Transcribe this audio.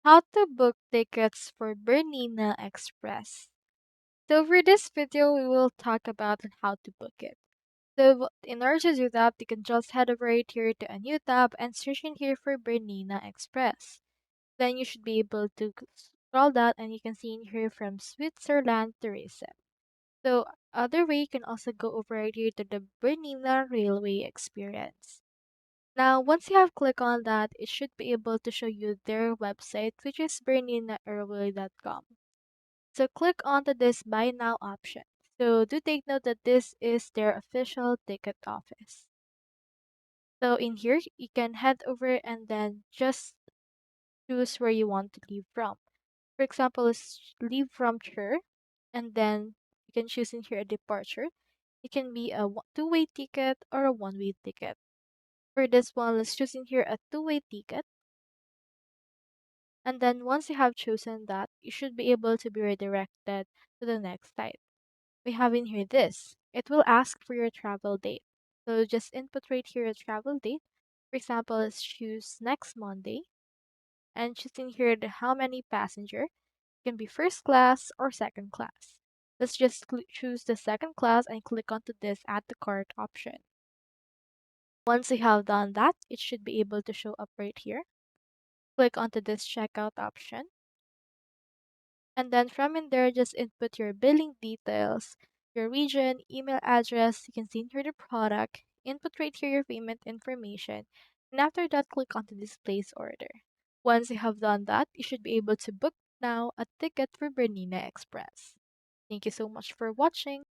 How to book tickets for Bernina Express. So for this video, we will talk about how to book it. So in order to do that, you can just head over right here to a new tab and search in here for Bernina Express. Then you should be able to scroll down and you can see in here from Switzerland tourism. So other way, you can also go over right here to the Bernina Railway Experience. Now, once you have clicked on that, it should be able to show you their website, which is berninairway.com. So click onto this Buy Now option. So do take note that this is their official ticket office. So in here, you can head over and then just choose where you want to leave from. For example, let's leave from Chur, and then you can choose in here a departure. It can be a two-way ticket or a one-way ticket. For this one, let's choose in here a two-way ticket. And then once you have chosen that, you should be able to be redirected to the next site. We have in here this. It will ask for your travel date. So just input right here a travel date. For example, let's choose next Monday and choosing here the how many passenger. It can be first class or second class. Let's just choose the second class and click onto this add to cart option. Once you have done that, it should be able to show up right here. Click onto this checkout option. And then from in there, just input your billing details, your region, email address. You can see in here the product. Input right here your payment information. And after that, click onto this place order. Once you have done that, you should be able to book now a ticket for Bernina Express. Thank you so much for watching.